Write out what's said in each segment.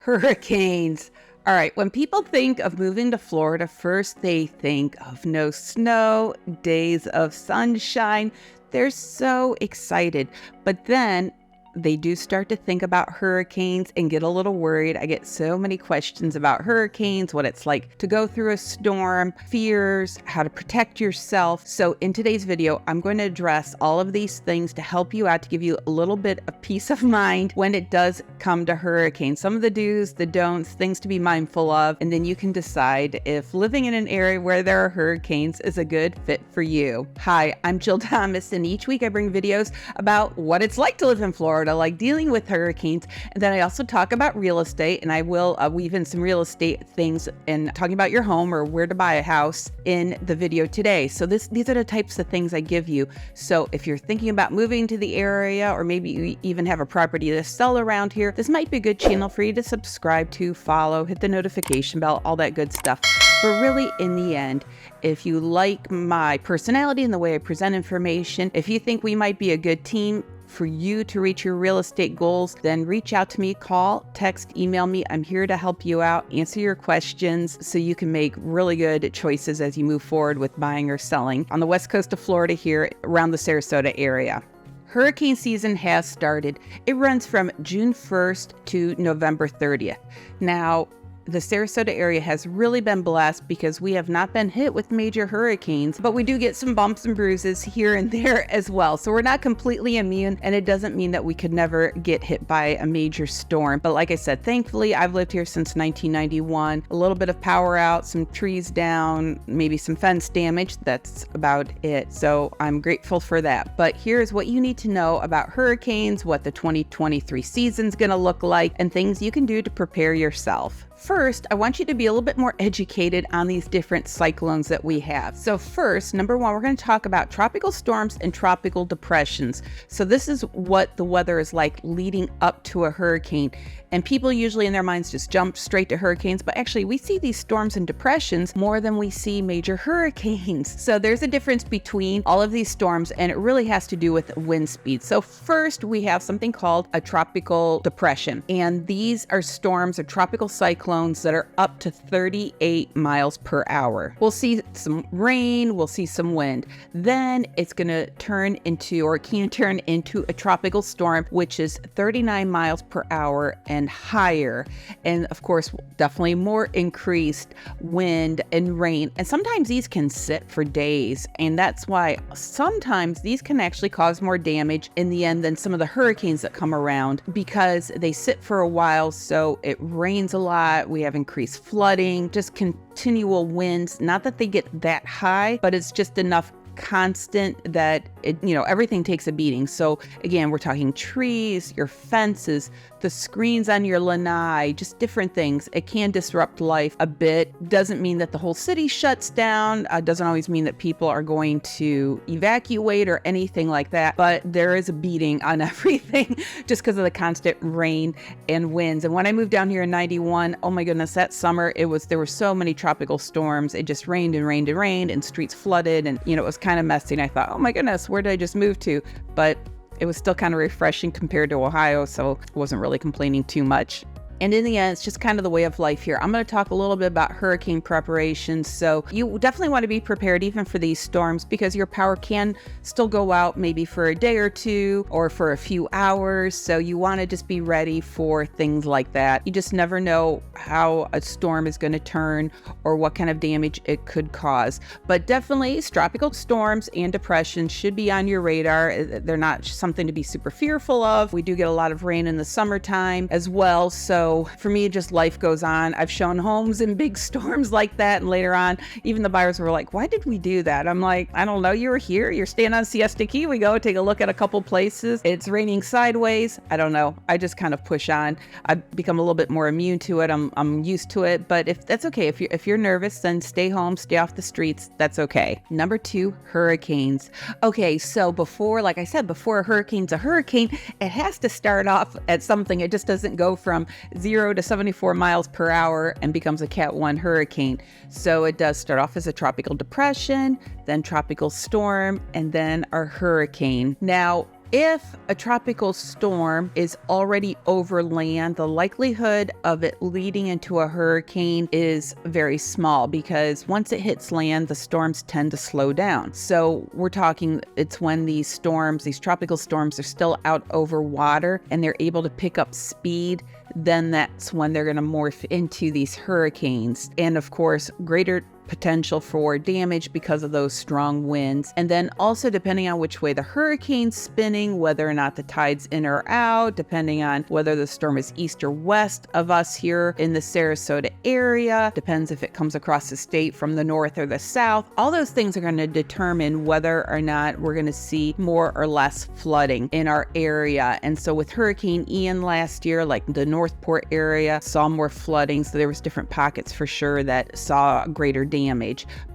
Hurricanes. All right, when people think of moving to Florida, first they think of no snow, days of sunshine. They're so excited. But then they do start to think about hurricanes and get a little worried. I get so many questions about hurricanes, what it's like to go through a storm, fears, how to protect yourself. So in today's video, I'm going to address all of these things to help you out, to give you a little bit of peace of mind when it does come to hurricanes. Some of the do's, the don'ts, things to be mindful of, and then you can decide if living in an area where there are hurricanes is a good fit for you. Hi, I'm Jill Thomas, and each week I bring videos about what it's like to live in Florida, like dealing with hurricanes. And then I also talk about real estate, and I will weave in some real estate things and talking about your home or where to buy a house in the video today. So these are the types of things I give you. So if you're thinking about moving to the area, or maybe you even have a property to sell around here, this might be a good channel for you to subscribe to, follow, hit the notification bell, all that good stuff. But really, in the end, if you like my personality and the way I present information, if you think we might be a good team for you to reach your real estate goals, then reach out to me, call, text, email me. I'm here to help you out, answer your questions so you can make really good choices as you move forward with buying or selling on the west coast of Florida here around the Sarasota area. Hurricane season has started. It runs from June 1st to November 30th. Now, the Sarasota area has really been blessed because we have not been hit with major hurricanes, but we do get some bumps and bruises here and there as well. So we're not completely immune, and it doesn't mean that we could never get hit by a major storm. But like I said, thankfully, I've lived here since 1991. A little bit of power out, some trees down, maybe some fence damage. That's about it. So I'm grateful for that. But here's what you need to know about hurricanes, what the 2023 season's gonna look like, and things you can do to prepare yourself. First, I want you to be a little bit more educated on these different cyclones that we have. So first, number one, we're going to talk about tropical storms and tropical depressions. So this is what the weather is like leading up to a hurricane. And people usually in their minds just jump straight to hurricanes, but actually we see these storms and depressions more than we see major hurricanes. So there's a difference between all of these storms, and it really has to do with wind speed. So first, we have something called a tropical depression. And these are storms or tropical cyclones that are up to 38 miles per hour. We'll see some rain, we'll see some wind. Then it's gonna turn into, or it can turn into, a tropical storm, which is 39 miles per hour and higher. And of course, definitely more increased wind and rain. And sometimes these can sit for days. And that's why sometimes these can actually cause more damage in the end than some of the hurricanes that come around, because they sit for a while. So it rains a lot. We have increased flooding, just continual winds. Not that they get that high, but it's just enough constant that everything takes a beating. So again, we're talking trees, your fences, the screens on your lanai, just different things. It can disrupt life a bit. Doesn't mean that the whole city shuts down. Doesn't always mean that people are going to evacuate or anything like that. But there is a beating on everything just because of the constant rain and winds. And when I moved down here in 91, oh my goodness, that summer there were so many tropical storms. It just rained and rained and rained, and streets flooded, and it was kind of messy. And I thought, oh my goodness, where did I just move to? But it was still kind of refreshing compared to Ohio, so I wasn't really complaining too much. And in the end, it's just kind of the way of life here. I'm going to talk a little bit about hurricane preparations. So you definitely want to be prepared even for these storms, because your power can still go out maybe for a day or two or for a few hours. So you want to just be ready for things like that. You just never know how a storm is going to turn or what kind of damage it could cause. But definitely tropical storms and depressions should be on your radar. They're not something to be super fearful of. We do get a lot of rain in the summertime as well. So for me, just life goes on. I've shown homes in big storms like that, and later on, even the buyers were like, why did we do that? I'm like, I don't know, you were here, you're staying on Siesta Key, we go take a look at a couple places, it's raining sideways. I don't know, I just kind of push on. I've become a little bit more immune to it. I'm used to it, but if that's okay, if you're nervous, then stay home, stay off the streets, that's okay. Number two, hurricanes. Okay, so like I said, before a hurricane's a hurricane, it has to start off at something. It just doesn't go from 0 to 74 miles per hour and becomes a Cat 1 hurricane. So it does start off as a tropical depression, then tropical storm, and then a hurricane. Now, If a tropical storm is already over land, the likelihood of it leading into a hurricane is very small because once it hits land, the storms tend to slow down. So we're talking, it's when these storms, these tropical storms are still out over water and they're able to pick up speed, then that's when they're going to morph into these hurricanes. And of course, greater potential for damage because of those strong winds. And then also depending on which way the hurricane's spinning, whether or not the tide's in or out, depending on whether the storm is east or west of us here in the Sarasota area, depends if it comes across the state from the north or the south. All those things are going to determine whether or not we're going to see more or less flooding in our area. And so with Hurricane Ian last year, like the Northport area saw more flooding. So there was different pockets for sure that saw greater damage.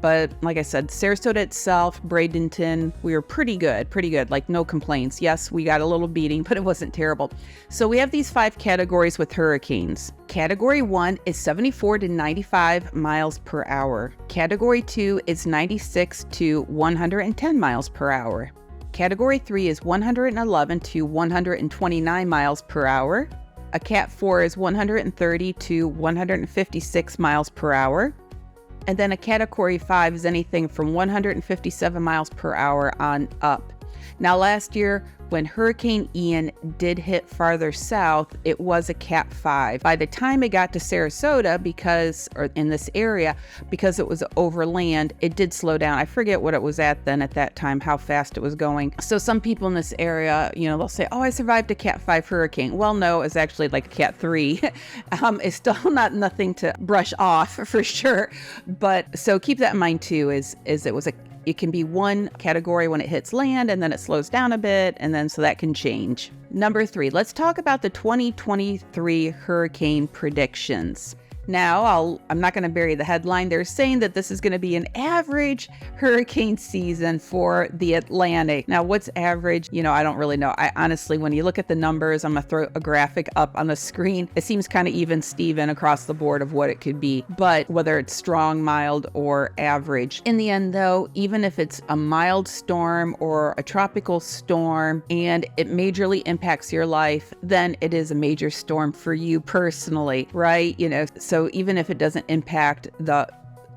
But like I said, Sarasota itself, Bradenton, we were pretty good, like no complaints. Yes, we got a little beating, but it wasn't terrible. So we have these 5 categories with hurricanes. Category 1 is 74 to 95 miles per hour. Category 2 is 96 to 110 miles per hour. Category 3 is 111 to 129 miles per hour. A Cat 4 is 130 to 156 miles per hour. And then a Category 5 is anything from 157 miles per hour on up. Now, last year, when Hurricane Ian did hit farther south, it was a Cat 5. By the time it got to Sarasota, or in this area, because it was over land, it did slow down. I forget what it was at that time, how fast it was going. So some people in this area, they'll say, oh, I survived a Cat 5 hurricane. Well, no, it's actually like a Cat 3. It's still nothing to brush off for sure. But so keep that in mind too, is it can be one category when it hits land and then it slows down a bit, and then so that can change. Number 3, let's talk about the 2023 hurricane predictions. Now, I'm not going to bury the headline. They're saying that this is going to be an average hurricane season for the Atlantic. Now, what's average? I don't really know. I honestly, when you look at the numbers, I'm going to throw a graphic up on the screen. It seems kind of even Steven across the board of what it could be, but whether it's strong, mild, or average. In the end, though, even if it's a mild storm or a tropical storm and it majorly impacts your life, then it is a major storm for you personally, right? So even if it doesn't impact the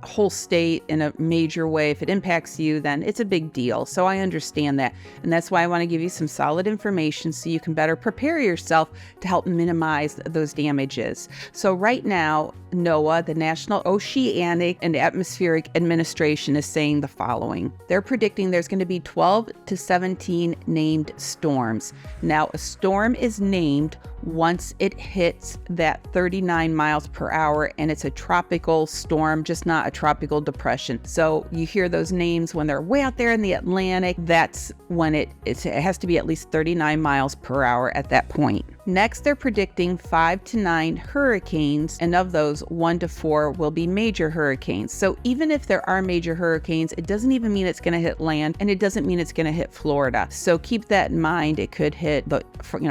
whole state in a major way, if it impacts you, then it's a big deal. So I understand that. And that's why I want to give you some solid information so you can better prepare yourself to help minimize those damages. So right now, NOAA, the National Oceanic and Atmospheric Administration, is saying the following. They're predicting there's going to be 12 to 17 named storms. Now, a storm is named once it hits that 39 miles per hour and it's a tropical storm, just not a tropical depression. So you hear those names when they're way out there in the Atlantic, that's when it has to be at least 39 miles per hour at that point. Next, they're predicting 5 to 9 hurricanes, and of those, 1 to 4 will be major hurricanes. So even if there are major hurricanes, it doesn't even mean it's going to hit land, and it doesn't mean it's going to hit Florida. So keep that in mind. It could hit the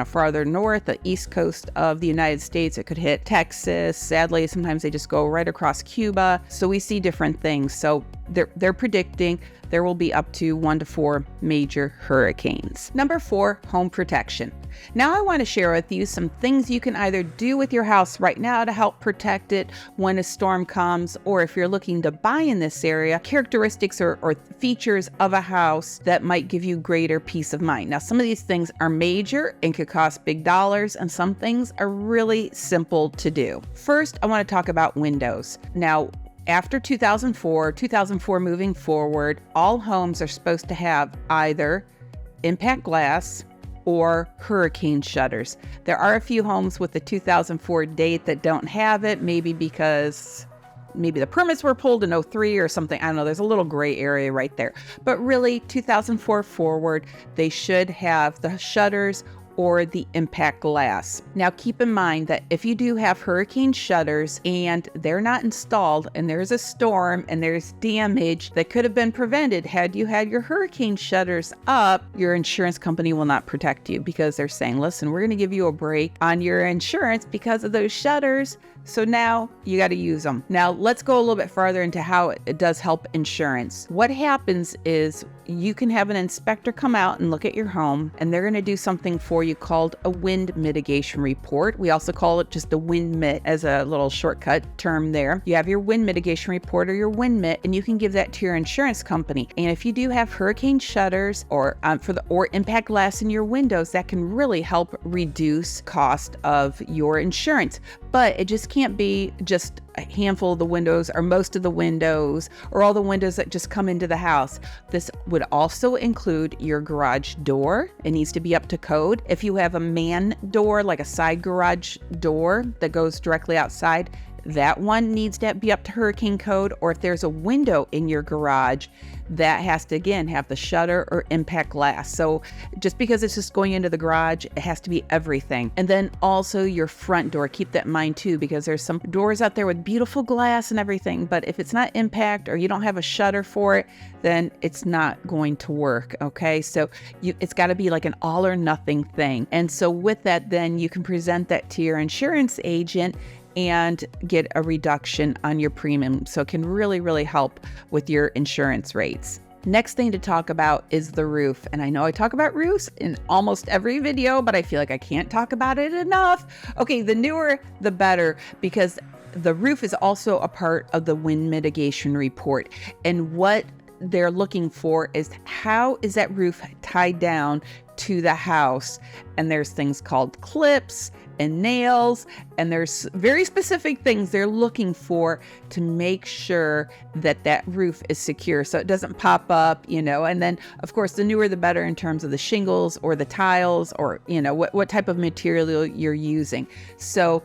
farther north, the east coast of the United States. It could hit Texas. Sadly, sometimes they just go right across Cuba. So we see different things. So they're predicting there will be up to 1 to 4 major hurricanes. Number 4, home protection. Now I want to share with you some things you can either do with your house right now to help protect it when a storm comes, or if you're looking to buy in this area, characteristics or features of a house that might give you greater peace of mind. Now, some of these things are major and could cost big dollars, and some things are really simple to do. First, I want to talk about windows. Now, after 2004 moving forward, all homes are supposed to have either impact glass or hurricane shutters. There are a few homes with the 2004 date that don't have it, maybe because the permits were pulled in 2003 or something. I don't know. There's a little gray area right there. But really, 2004 forward, they should have the shutters or the impact glass. Now keep in mind that if you do have hurricane shutters and they're not installed and there's a storm and there's damage that could have been prevented had you had your hurricane shutters up, your insurance company will not protect you because they're saying, listen, we're going to give you a break on your insurance because of those shutters. So now you got to use them. Now let's go a little bit farther into how it does help insurance. What happens is you can have an inspector come out and look at your home, and they're going to do something for you called a wind mitigation report. We also call it just the wind mit as a little shortcut term there. You have your wind mitigation report or your wind mit, and you can give that to your insurance company. And if you do have hurricane shutters or impact glass in your windows, that can really help reduce cost of your insurance. But it just can't be just a handful of the windows or most of the windows or all the windows that just come into the house. This would also include your garage door. It needs to be up to code. If you have a man door, like a side garage door that goes directly outside, that one needs to be up to hurricane code. Or if there's a window in your garage, that has to, again, have the shutter or impact glass. So just because it's just going into the garage, it has to be everything. And then also your front door, keep that in mind too, because there's some doors out there with beautiful glass and everything, but if it's not impact or you don't have a shutter for it, then it's not going to work. Okay. So it's got to be like an all or nothing thing. And so with that, then you can present that to your insurance agent and get a reduction on your premium. So it can really, really help with your insurance rates. Next thing to talk about is the roof. And I know I talk about roofs in almost every video, but I feel like I can't talk about it enough. Okay, the newer, the better, because the roof is also a part of the wind mitigation report. And what they're looking for is how is that roof tied down to the house? And there's things called clips and nails, and there's very specific things they're looking for to make sure that that roof is secure so it doesn't pop up, and then of course the newer the better in terms of the shingles or the tiles or what type of material you're using. So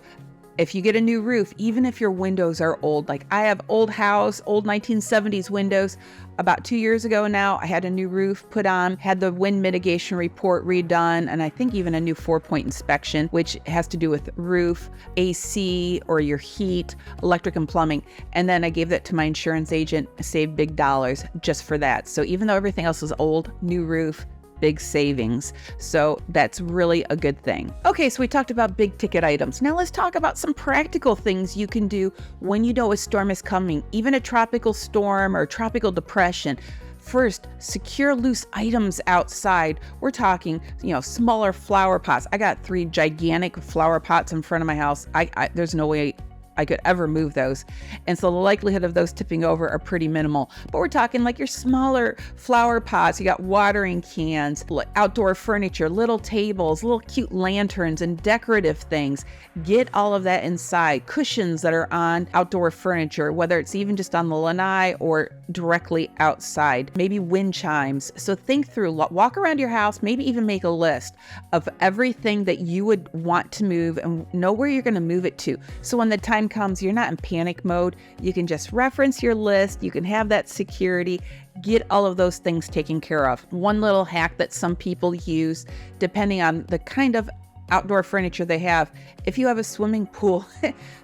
if you get a new roof, even if your windows are old, like I have old 1970s windows. About 2 years ago now, I had a new roof put on, had the wind mitigation report redone, and I think even a new 4-point inspection, which has to do with roof, AC, or your heat, electric and plumbing. And then I gave that to my insurance agent, saved big dollars just for that. So even though everything else is old, new roof, big savings. So that's really a good thing. Okay, so we talked about big ticket items. Now let's talk about some practical things you can do when you know a storm is coming, even a tropical storm or tropical depression. First, secure loose items outside. We're talking, smaller flower pots. I got 3 gigantic flower pots in front of my house. There's no way I could ever move those. And so the likelihood of those tipping over are pretty minimal. But we're talking like your smaller flower pots. You got watering cans, outdoor furniture, little tables, little cute lanterns and decorative things. Get all of that inside. Cushions that are on outdoor furniture, whether it's even just on the lanai or directly outside. Maybe wind chimes. So think through, walk around your house, maybe even make a list of everything that you would want to move and know where you're going to move it to. So when the time comes, you're not in panic mode. You can just reference your list. You can have that security, get all of those things taken care of. One little hack that some people use, depending on the kind of outdoor furniture they have. If you have a swimming pool,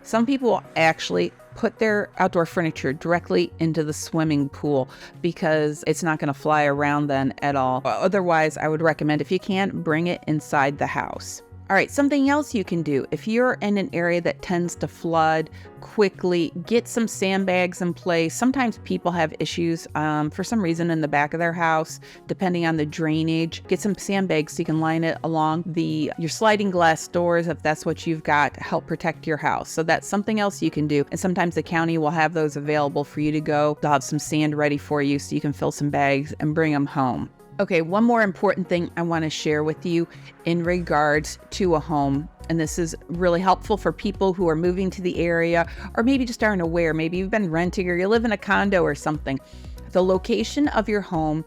some people will actually put their outdoor furniture directly into the swimming pool because it's not going to fly around then at all. Otherwise, I would recommend, if you can, bring it inside the house. All right, something else you can do. If you're in an area that tends to flood quickly, get some sandbags in place. Sometimes people have issues for some reason in the back of their house, depending on the drainage. Get some sandbags so you can line it along your sliding glass doors if that's what you've got to help protect your house. So that's something else you can do. And sometimes the county will have those available for you to go. They'll have some sand ready for you so you can fill some bags and bring them home. Okay, one more important thing I want to share with you in regards to a home. And this is really helpful for people who are moving to the area or maybe just aren't aware. Maybe you've been renting or you live in a condo or something. The location of your home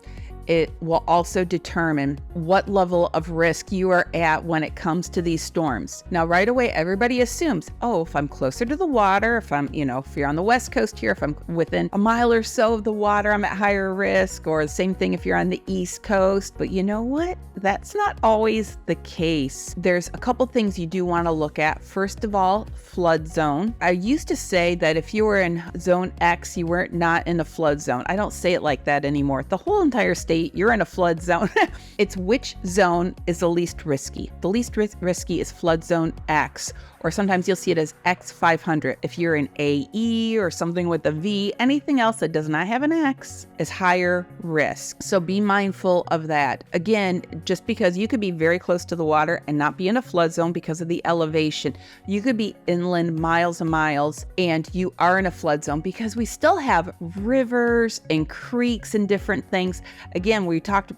it will also determine what level of risk you are at when it comes to these storms. Now, right away, everybody assumes, oh, if I'm closer to the water, if you're on the West Coast here, if I'm within a mile or so of the water, I'm at higher risk, or the same thing if you're on the East Coast. But you know what? That's not always the case. There's a couple things you do want to look at. First of all, flood zone. I used to say that if you were in zone X, you were not in a flood zone. I don't say it like that anymore. The whole entire state, you're in a flood zone. It's which zone is the least risky. The least risky is flood zone X, or sometimes you'll see it as X500. If you're in AE or something with a V, anything else that does not have an X is higher risk. So be mindful of that. Again, just because you could be very close to the water and not be in a flood zone because of the elevation, you could be inland miles and miles and you are in a flood zone because we still have rivers and creeks and different things. Again,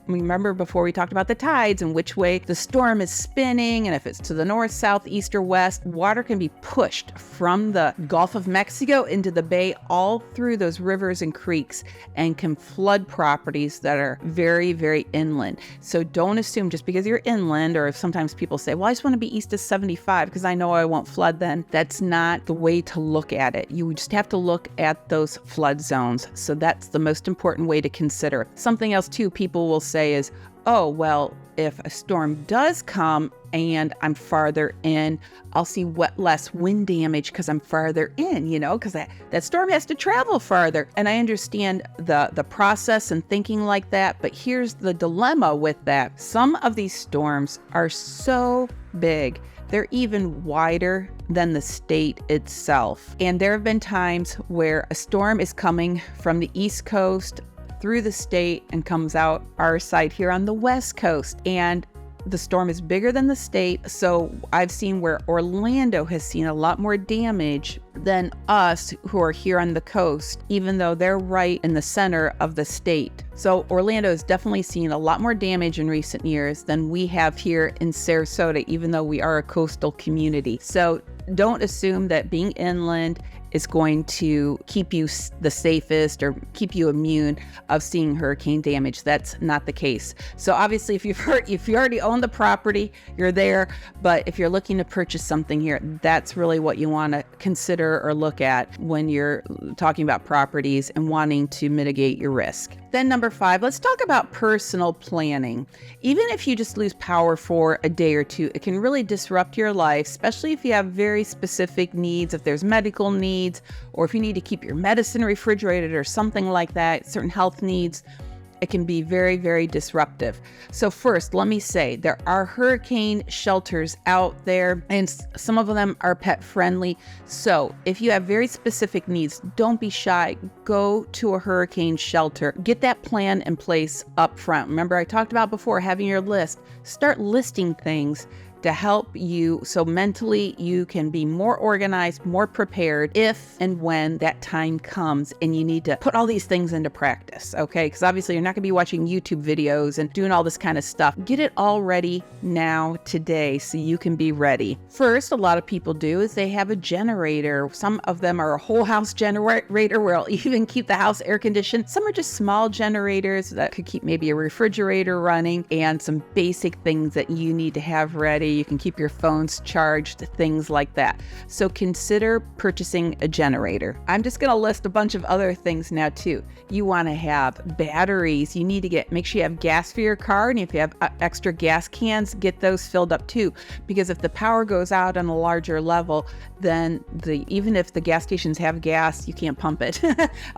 remember before we talked about the tides and which way the storm is spinning, and if it's to the north, south, east, or west, water can be pushed from the Gulf of Mexico into the bay all through those rivers and creeks and can flood properties that are very, very inland. So don't assume just because you're inland, or if sometimes people say, well, I just want to be east of 75 because I know I won't flood then. That's not the way to look at it. You just have to look at those flood zones. So that's the most important way to consider. Something else too, people will say is, oh, well, if a storm does come and I'm farther in, I'll see less wind damage because I'm farther in, because that storm has to travel farther. And I understand the process and thinking like that, but here's the dilemma with that. Some of these storms are so big, they're even wider than the state itself. And there have been times where a storm is coming from the East Coast through the state and comes out our side here on the West Coast, and the storm is bigger than the state. So I've seen where Orlando has seen a lot more damage than us who are here on the coast, even though they're right in the center of the state. So Orlando has definitely seen a lot more damage in recent years than we have here in Sarasota, even though we are a coastal community. So don't assume that being inland is going to keep you the safest or keep you immune of seeing hurricane damage. That's not the case. So obviously, if you already own the property, you're there. But if you're looking to purchase something here, that's really what you want to consider or look at when you're talking about properties and wanting to mitigate your risk. Then number 5, let's talk about personal planning. Even if you just lose power for a day or two, it can really disrupt your life, especially if you have very specific needs, if there's medical needs, or if you need to keep your medicine refrigerated or something like that, certain health needs. It can be very, very disruptive. So first, let me say there are hurricane shelters out there, and some of them are pet friendly. So if you have very specific needs, don't be shy. Go to a hurricane shelter. Get that plan in place up front. Remember, I talked about before having your list. Start listing things to help you so mentally you can be more organized, more prepared if and when that time comes and you need to put all these things into practice, okay? Because obviously you're not gonna be watching YouTube videos and doing all this kind of stuff. Get it all ready now, today, so you can be ready. First, a lot of people do is they have a generator. Some of them are a whole house generator where I'll even keep the house air conditioned. Some are just small generators that could keep maybe a refrigerator running and some basic things that you need to have ready. You can keep your phones charged, things like that. So consider purchasing a generator. I'm just going to list a bunch of other things now too. You want to have batteries. You need to make sure you have gas for your car, and if you have extra gas cans, get those filled up too. Because if the power goes out on a larger level, then even if the gas stations have gas, you can't pump it.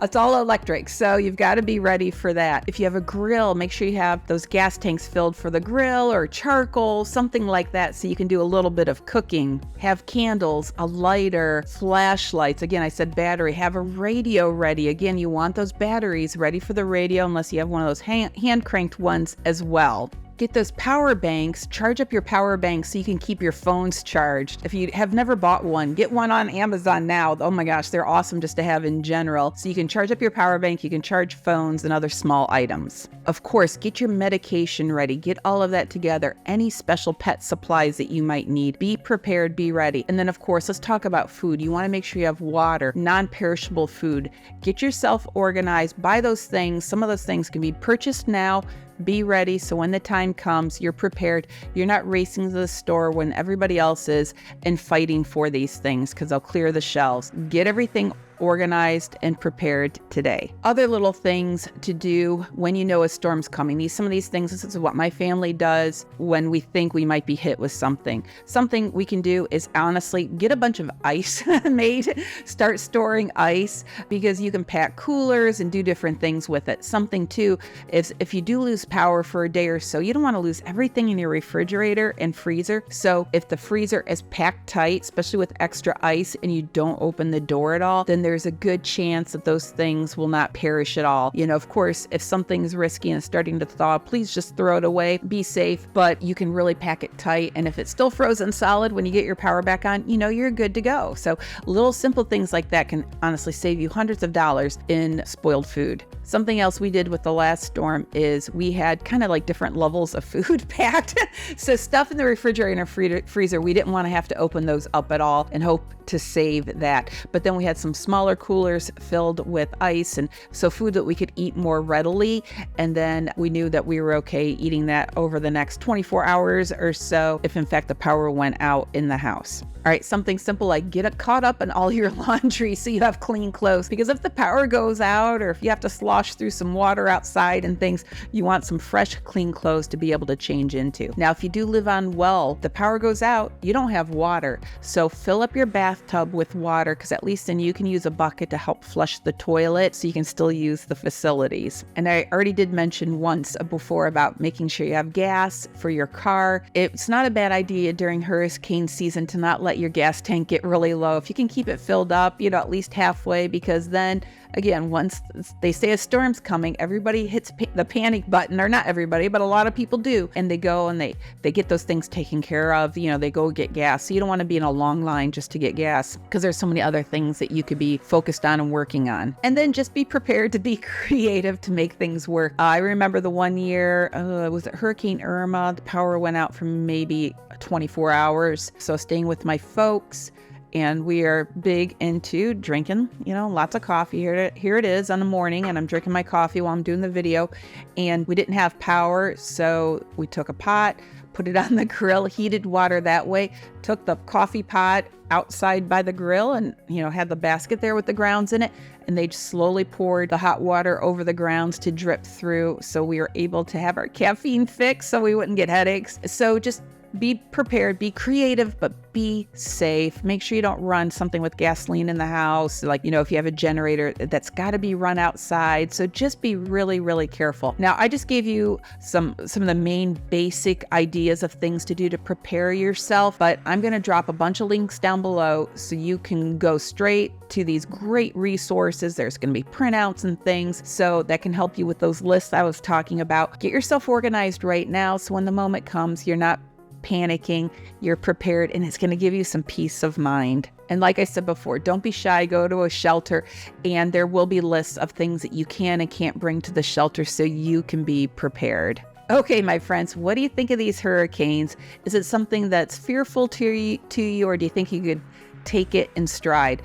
It's all electric, so you've got to be ready for that. If you have a grill, make sure you have those gas tanks filled for the grill, or charcoal, something like that, so you can do a little bit of cooking. Have candles, a lighter, flashlights. Again, I said battery. Have a radio ready. Again, you want those batteries ready for the radio unless you have one of those hand cranked ones as well. Get those power banks, charge up your power banks so you can keep your phones charged. If you have never bought one, get one on Amazon now. Oh my gosh, they're awesome just to have in general. So you can charge up your power bank, you can charge phones and other small items. Of course, get your medication ready. Get all of that together. Any special pet supplies that you might need. Be prepared, be ready. And then of course, let's talk about food. You want to make sure you have water, non-perishable food. Get yourself organized. Buy those things. Some of those things can be purchased now, be ready. So when the time comes, you're prepared. You're not racing to the store when everybody else is and fighting for these things because they'll clear the shelves. Get everything organized and prepared today. Other little things to do when you know a storm's coming. Some of these things, this is what my family does when we think we might be hit with something. Something we can do is honestly get a bunch of ice made. Start storing ice because you can pack coolers and do different things with it. Something too is if you do lose power for a day or so, you don't want to lose everything in your refrigerator and freezer. So if the freezer is packed tight, especially with extra ice, and you don't open the door at all, then there's a good chance that those things will not perish at all. Of course, if something's risky and starting to thaw, please just throw it away. Be safe, but you can really pack it tight. And if it's still frozen solid when you get your power back on, you're good to go. So little simple things like that can honestly save you hundreds of dollars in spoiled food. Something else we did with the last storm is we had kind of like different levels of food packed. So stuff in the refrigerator and freezer, we didn't want to have to open those up at all and hope to save that. But then we had some smaller coolers filled with ice, and so food that we could eat more readily. And then we knew that we were okay eating that over the next 24 hours or so if in fact the power went out in the house. All right, something simple like get caught up in all your laundry so you have clean clothes, because if the power goes out or if you have to slosh through some water outside and things, you want some fresh, clean clothes to be able to change into. Now, if you do live on well, the power goes out, you don't have water. So fill up your bathtub with water, because at least then you can use a bucket to help flush the toilet so you can still use the facilities. And I already did mention once before about making sure you have gas for your car. It's not a bad idea during hurricane season to not let your gas tank get really low. If you can keep it filled up, at least halfway, because then again, once they say a storm's coming, everybody hits the panic button, or not everybody, but a lot of people do. And they go and they get those things taken care of. They go get gas. So you don't want to be in a long line just to get gas, because there's so many other things that you could be focused on and working on. And then just be prepared to be creative to make things work. I remember the one year, was it Hurricane Irma? The power went out for maybe 24 hours. So staying with my folks, and we are big into drinking, lots of coffee. Here it is on the morning, and I'm drinking my coffee while I'm doing the video. And we didn't have power, so we took a pot, put it on the grill, heated water that way, took the coffee pot outside by the grill and, had the basket there with the grounds in it. And they just slowly poured the hot water over the grounds to drip through. So we were able to have our caffeine fix so we wouldn't get headaches. So just be prepared, be creative, but be safe. Make sure you don't run something with gasoline in the house. Like, if you have a generator, that's got to be run outside. So just be really, really careful. Now, I just gave you some of the main basic ideas of things to do to prepare yourself, but I'm going to drop a bunch of links down below so you can go straight to these great resources. There's going to be printouts and things, so that can help you with those lists I was talking about. Get yourself organized right now, so when the moment comes, you're not panicking, you're prepared, and it's going to give you some peace of mind. And like I said before, don't be shy, go to a shelter, and there will be lists of things that you can and can't bring to the shelter so you can be prepared. Okay, my friends, what do you think of these hurricanes? Is it something that's fearful to you, or do you think you could take it in stride?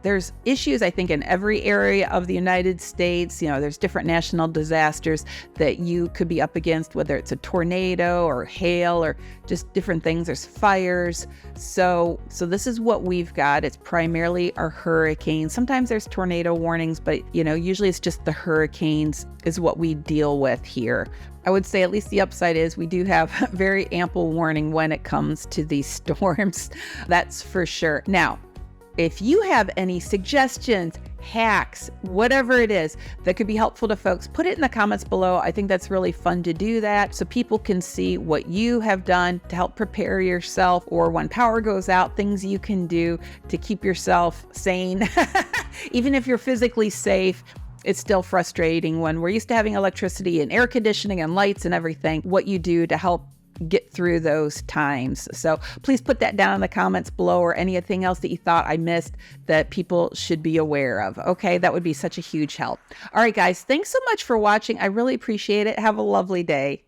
There's issues, I think, in every area of the United States. There's different national disasters that you could be up against, whether it's a tornado or hail or just different things. There's fires. So this is what we've got. It's primarily our hurricanes. Sometimes there's tornado warnings, but, usually it's just the hurricanes is what we deal with here. I would say at least the upside is we do have very ample warning when it comes to these storms. That's for sure. Now, if you have any suggestions, hacks, whatever it is that could be helpful to folks, put it in the comments below. I think that's really fun to do that so people can see what you have done to help prepare yourself, or when power goes out, things you can do to keep yourself sane. Even if you're physically safe, it's still frustrating when we're used to having electricity and air conditioning and lights and everything, what you do to help get through those times. So please put that down in the comments below, or anything else that you thought I missed that people should be aware of. Okay, that would be such a huge help. All right, guys, thanks so much for watching. I really appreciate it. Have a lovely day.